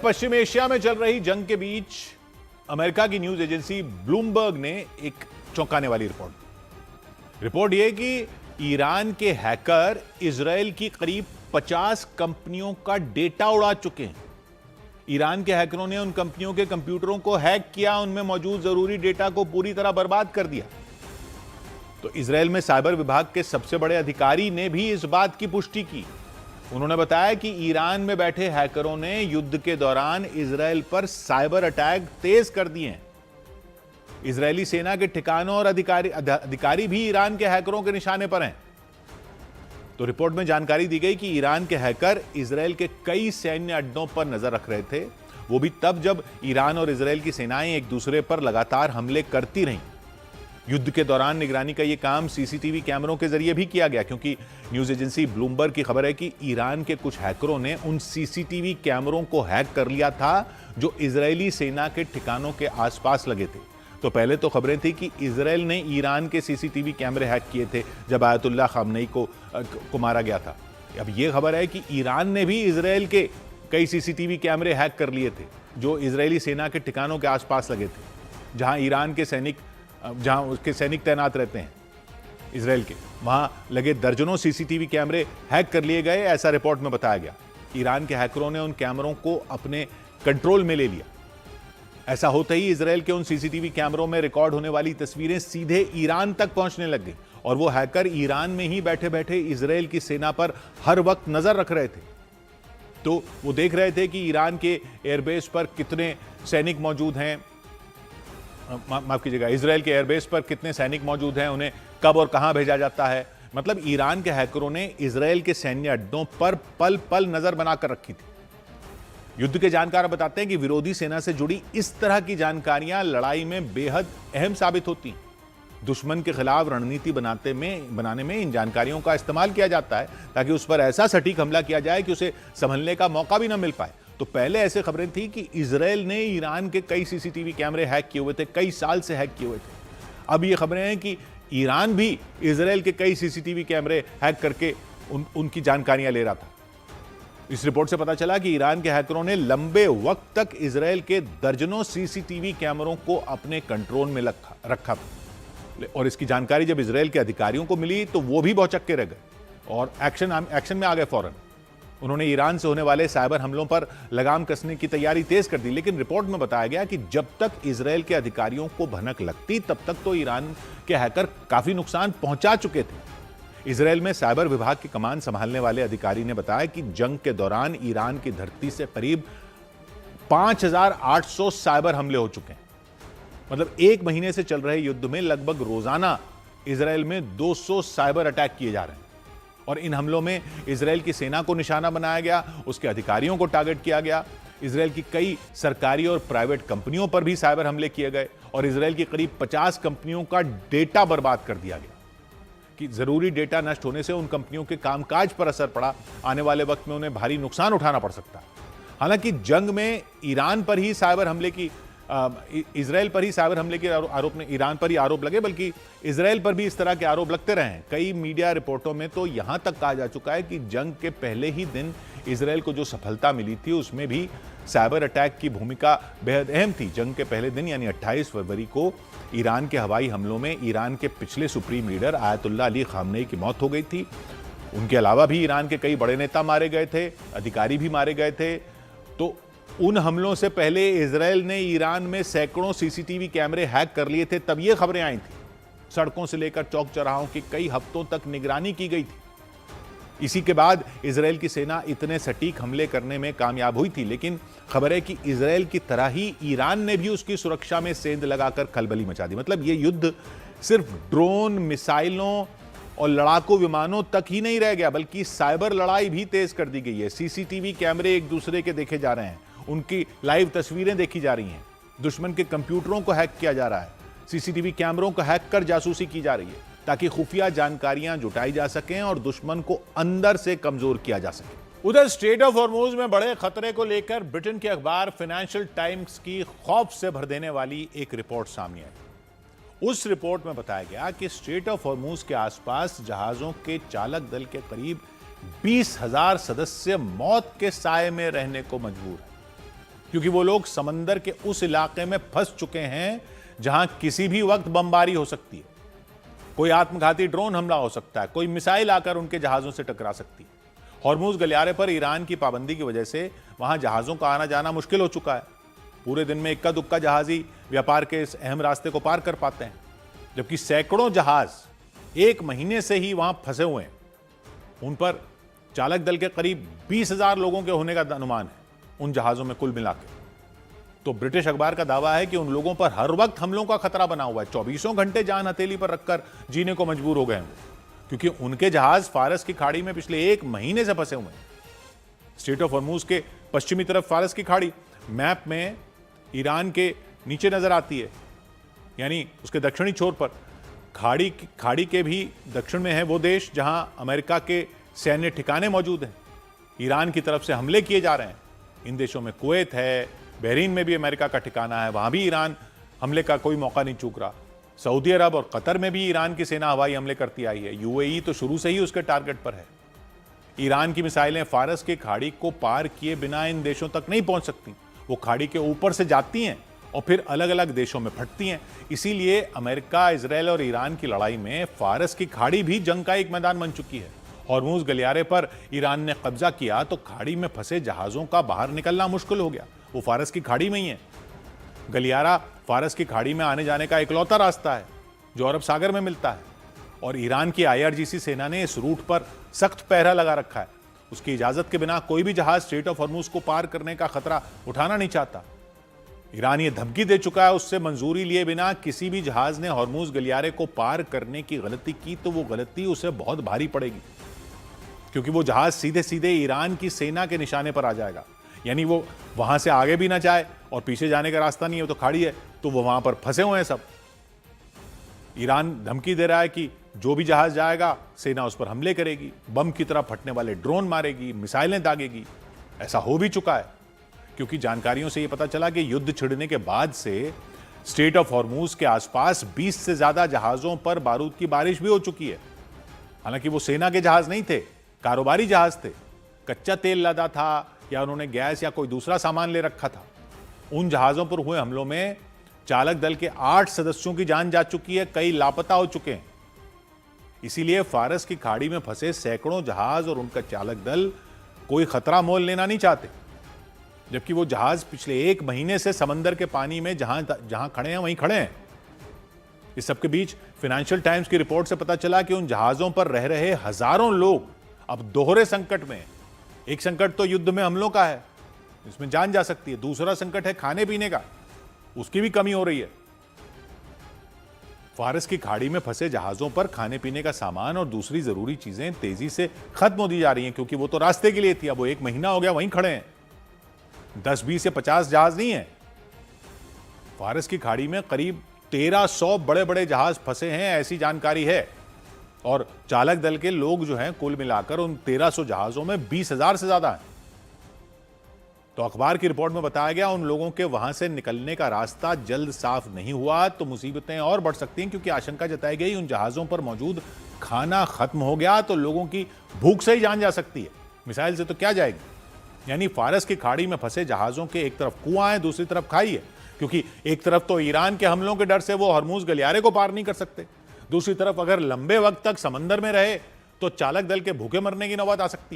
पश्चिम Asia में चल रही जंग के बीच अमेरिका की न्यूज एजेंसी ब्लूमबर्ग ने एक चौंकाने वाली रिपोर्ट यह कि ईरान के हैकर इजराइल की करीब 50 कंपनियों का डेटा उड़ा चुके हैं। ईरान के हैकरों ने उन कंपनियों के कंप्यूटरों को हैक किया, उनमें मौजूद जरूरी डेटा को पूरी तरह बर्बाद कर दिया। तो इजराइल में साइबर विभाग के सबसे बड़े अधिकारी ने भी इस बात की पुष्टि की। उन्होंने बताया कि ईरान में बैठे हैकरों ने युद्ध के दौरान इजराइल पर साइबर अटैक तेज कर दिए हैं। इजरायली सेना के ठिकानों और अधिकारी भी ईरान के हैकरों के निशाने पर हैं। तो रिपोर्ट में जानकारी दी गई कि ईरान के हैकर इजराइल के कई सैन्य अड्डों पर नजर रख रहे थे, वो भी तब जब ईरान और इजराइल की सेनाएं एक दूसरे पर लगातार हमले करती रहीं। युद्ध के दौरान निगरानी का यह काम सीसीटीवी कैमरों के जरिए भी किया गया, क्योंकि न्यूज एजेंसी ब्लूमबर्ग की खबर है कि ईरान के कुछ हैकरों ने उन सीसीटीवी कैमरों को हैक कर लिया था जो इजरायली सेना के ठिकानों के आसपास लगे थे। तो पहले तो खबरें थी कि इजराइल ने ईरान के सीसीटीवी कैमरे हैक किए थे जब आयतुल्लाह खामनेई को मारा गया था। अब यह खबर है कि ईरान ने भी इजराइल के कई सीसीटीवी कैमरे हैक कर लिए थे जो इजरायली सेना के ठिकानों के आसपास लगे थे, जहां उसके सैनिक तैनात रहते हैं इजराइल के। वहां लगे दर्जनों सीसीटीवी कैमरे हैक कर लिए गए, ऐसा रिपोर्ट में बताया गया। ईरान के हैकरों ने उन कैमरों को अपने कंट्रोल में ले लिया। ऐसा होते ही इजराइल के उन सीसीटीवी कैमरों में रिकॉर्ड होने वाली तस्वीरें सीधे ईरान तक पहुंचने लग गई और वो हैकर ईरान में ही बैठे बैठे इजराइल की सेना पर हर वक्त नजर रख रहे थे। तो वो देख रहे थे कि ईरान के एयरबेस पर कितने सैनिक मौजूद हैं, माफ कीजिएगा, इजराइल के एयरबेस पर कितने सैनिक मौजूद हैं, उन्हें कब और कहां भेजा जाता है। मतलब ईरान के हैकरों ने इजराइल के सैन्य अड्डों पर पल पल नजर बनाकर रखी थी। युद्ध के जानकार बताते हैं कि विरोधी सेना से जुड़ी इस तरह की जानकारियां लड़ाई में बेहद अहम साबित होती हैं। दुश्मन के खिलाफ रणनीति बनाने में इन जानकारियों का इस्तेमाल किया जाता है ताकि उस पर ऐसा सटीक हमला किया जाए कि उसे संभलने का मौका भी ना मिल पाए। तो पहले ऐसे खबरें थी कि इजराइल ने ईरान के कई सीसीटीवी कैमरे हैक किए हुए थे, कई साल से हैक किए हुए थे। अब ये खबरें हैं कि ईरान भी इजराइल के कई सीसीटीवी कैमरे हैक करके उनकी जानकारियां ले रहा था। इस रिपोर्ट से पता चला कि ईरान के हैकरों ने लंबे वक्त तक इजराइल के दर्जनों सीसीटीवी कैमरों को अपने कंट्रोल में रखा और इसकी जानकारी जब इजराइल के अधिकारियों को मिली तो वो भी भौचक्के रह गए और एक्शन में आ गए फौरन। उन्होंने ईरान से होने वाले साइबर हमलों पर लगाम कसने की तैयारी तेज कर दी। लेकिन रिपोर्ट में बताया गया कि जब तक इजराइल के अधिकारियों को भनक लगती तब तक तो ईरान के हैकर काफी नुकसान पहुंचा चुके थे। इजराइल में साइबर विभाग की कमान संभालने वाले अधिकारी ने बताया कि जंग के दौरान ईरान की धरती से करीब 5,800 साइबर हमले हो चुके हैं। मतलब एक महीने से चल रहे युद्ध में लगभग रोजाना इजराइल में 200 साइबर अटैक किए जा रहे हैं और इन हमलों में इजराइल की सेना को निशाना बनाया गया, उसके अधिकारियों को टारगेट किया गया। इजराइल की कई सरकारी और प्राइवेट कंपनियों पर भी साइबर हमले किए गए और इजराइल की करीब 50 कंपनियों का डेटा बर्बाद कर दिया गया कि जरूरी डेटा नष्ट होने से उन कंपनियों के कामकाज पर असर पड़ा। आने वाले वक्त में उन्हें भारी नुकसान उठाना पड़ सकता है। हालांकि जंग में ईरान पर ही साइबर हमले की इजराइल पर ही साइबर हमले के आरोप ने ईरान पर ही आरोप लगे, बल्कि इजराइल पर भी इस तरह के आरोप लगते रहे हैं। कई मीडिया रिपोर्टों में तो यहां तक कहा जा चुका है कि जंग के पहले ही दिन इजराइल को जो सफलता मिली थी उसमें भी साइबर अटैक की भूमिका बेहद अहम थी। जंग के पहले दिन यानी 28 फरवरी को ईरान के हवाई हमलों में ईरान के पिछले supreme leader Ayatollah Ali Khamenei की मौत हो गई थी। उनके अलावा भी ईरान के कई बड़े नेता मारे गए थे, अधिकारी भी मारे गए थे। तो उन हमलों से पहले इजराइल ने ईरान में सैकड़ों सीसीटीवी कैमरे हैक कर लिए थे, तब ये खबरें आई थी। सड़कों से लेकर चौक चौराहों की कई हफ्तों तक निगरानी की गई थी। इसी के बाद इजराइल की सेना इतने सटीक हमले करने में कामयाब हुई थी। लेकिन खबर है कि इजराइल की तरह ही ईरान ने भी उसकी सुरक्षा में सेंध लगाकर खलबली मचा दी। मतलब ये युद्ध सिर्फ ड्रोन, मिसाइलों और लड़ाकू विमानों तक ही नहीं रह गया, बल्कि साइबर लड़ाई भी तेज कर दी गई है। सीसीटीवी कैमरे एक दूसरे के देखे जा रहे हैं, उनकी लाइव तस्वीरें देखी जा रही हैं, दुश्मन के कंप्यूटरों को हैक किया जा रहा है, सीसीटीवी कैमरों को हैक कर जासूसी की जा रही है ताकि खुफिया जानकारियां जुटाई जा सकें और दुश्मन को अंदर से कमजोर किया जा सके। उधर स्ट्रेट ऑफ हॉर्मुज में बड़े खतरे को लेकर ब्रिटेन के अखबार फाइनेंशियल टाइम्स की खौफ से भर देने वाली एक रिपोर्ट सामने आई। उस रिपोर्ट में बताया गया कि स्ट्रेट ऑफ हॉर्मुज के आसपास जहाजों के चालक दल के करीब 20,000 सदस्य मौत के साए में रहने को मजबूर है। क्योंकि वो लोग समंदर के उस इलाके में फंस चुके हैं जहां किसी भी वक्त बमबारी हो सकती है, कोई आत्मघाती ड्रोन हमला हो सकता है, कोई मिसाइल आकर उनके जहाजों से टकरा सकती है। हॉर्मूज गलियारे पर ईरान की पाबंदी की वजह से वहां जहाजों का आना जाना मुश्किल हो चुका है। पूरे दिन में इक्का दुक्का जहाजी व्यापार के इस अहम रास्ते को पार कर पाते हैं, जबकि सैकड़ों जहाज एक महीने से ही वहां फंसे हुए हैं। उन पर चालक दल के करीब 20,000 लोगों के होने का अनुमान है उन जहाजों में कुल मिलाकर। तो ब्रिटिश अखबार का दावा है कि उन लोगों पर हर वक्त हमलों का खतरा बना हुआ है, 24 घंटे जान हथेली पर रखकर जीने को मजबूर हो गए हैं, क्योंकि उनके जहाज फारस की खाड़ी में पिछले एक महीने से फंसे हुए हैं। स्ट्रेट ऑफ हॉर्मूज के पश्चिमी तरफ फारस की खाड़ी मैप में ईरान के नीचे नजर आती है, यानी उसके दक्षिणी छोर पर। खाड़ी के भी दक्षिण में है वो देश जहां अमेरिका के सैन्य ठिकाने मौजूद हैं। ईरान की तरफ से हमले किए जा रहे हैं। इन देशों में कुवैत है, बहरीन में भी अमेरिका का ठिकाना है, वहां भी ईरान हमले का कोई मौका नहीं चूक रहा। सऊदी अरब और कतर में भी ईरान की सेना हवाई हमले करती आई है। यूएई तो शुरू से ही उसके टारगेट पर है। ईरान की मिसाइलें फारस की खाड़ी को पार किए बिना इन देशों तक नहीं पहुंच सकती, वो खाड़ी के ऊपर से जाती हैं और फिर अलग अलग देशों में फटती हैं। इसीलिए अमेरिका, इजरायल और ईरान की लड़ाई में फारस की खाड़ी भी जंग का एक मैदान बन चुकी है। हॉर्मूज गलियारे पर ईरान ने कब्जा किया तो खाड़ी में फंसे जहाजों का बाहर निकलना मुश्किल हो गया। वो फारस की खाड़ी में ही है। गलियारा फारस की खाड़ी में आने जाने का इकलौता रास्ता है जो अरब सागर में मिलता है, और ईरान की IRGC सेना ने इस रूट पर सख्त पहरा लगा रखा है। उसकी इजाजत के बिना कोई भी जहाज स्ट्रेट ऑफ हॉर्मूज को पार करने का खतरा उठाना नहीं चाहता। ईरान ये धमकी दे चुका है, उससे मंजूरी लिए बिना किसी भी जहाज ने हॉर्मूज गलियारे को पार करने की गलती की तो वो गलती उसे बहुत भारी पड़ेगी, क्योंकि वो जहाज सीधे सीधे ईरान की सेना के निशाने पर आ जाएगा। यानी वो वहां से आगे भी ना जाए और पीछे जाने का रास्ता नहीं है, तो खाड़ी है, तो वो वहां पर फंसे हुए हैं सब। ईरान धमकी दे रहा है कि जो भी जहाज जाएगा सेना उस पर हमले करेगी, बम की तरह फटने वाले ड्रोन मारेगी, मिसाइलें दागेगी। ऐसा हो भी चुका है, क्योंकि जानकारियों से यह पता चला कि युद्ध छिड़ने के बाद से स्ट्रेट ऑफ हॉर्मूज के आसपास 20 से ज्यादा जहाजों पर बारूद की बारिश भी हो चुकी है। हालांकि वो सेना के जहाज नहीं थे, कारोबारी जहाज थे। कच्चा तेल लदा था या उन्होंने गैस या कोई दूसरा सामान ले रखा था। उन जहाजों पर हुए हमलों में चालक दल के 8 सदस्यों की जान जा चुकी है, कई लापता हो चुके हैं। इसीलिए फारस की खाड़ी में फंसे सैकड़ों जहाज और उनका चालक दल कोई खतरा मोल लेना नहीं चाहते, जबकि वो जहाज पिछले एक महीने से समंदर के पानी में जहां खड़े हैं वहीं खड़े हैं। इस सबके बीच फाइनेंशियल टाइम्स की रिपोर्ट से पता चला कि उन जहाजों पर रह रहे हजारों लोग अब दोहरे संकट में हैं। एक संकट तो युद्ध में हमलों का है, इसमें जान जा सकती है। दूसरा संकट है खाने पीने का, उसकी भी कमी हो रही है। फारस की खाड़ी में फंसे जहाजों पर खाने पीने का सामान और दूसरी जरूरी चीजें तेजी से खत्म होती जा रही हैं, क्योंकि वो तो रास्ते के लिए थी। अब वो एक महीना हो गया वहीं खड़े हैं। 10, 20 या 50 जहाज नहीं है। फारस की खाड़ी में करीब 1300 बड़े बड़े जहाज फंसे हैं, ऐसी जानकारी है। और चालक दल के लोग जो हैं कुल मिलाकर उन 1300 जहाजों में 20,000 से ज्यादा हैं। तो अखबार की रिपोर्ट में बताया गया उन लोगों के वहां से निकलने का रास्ता जल्द साफ नहीं हुआ तो मुसीबतें और बढ़ सकती हैं, क्योंकि आशंका जताई गई उन जहाजों पर मौजूद खाना खत्म हो गया तो लोगों की भूख से ही जान जा सकती है, मिसाइल से तो क्या जाएगी। यानी फारस की खाड़ी में फंसे जहाजों के एक तरफ कुआं है, दूसरी तरफ खाई है, क्योंकि एक तरफ तो ईरान के हमलों के डर से वो हॉर्मूज गलियारे को पार नहीं कर सकते, दूसरी तरफ अगर लंबे वक्त तक समंदर में रहे तो चालक दल के भूखे मरने की नौबत आ सकती है।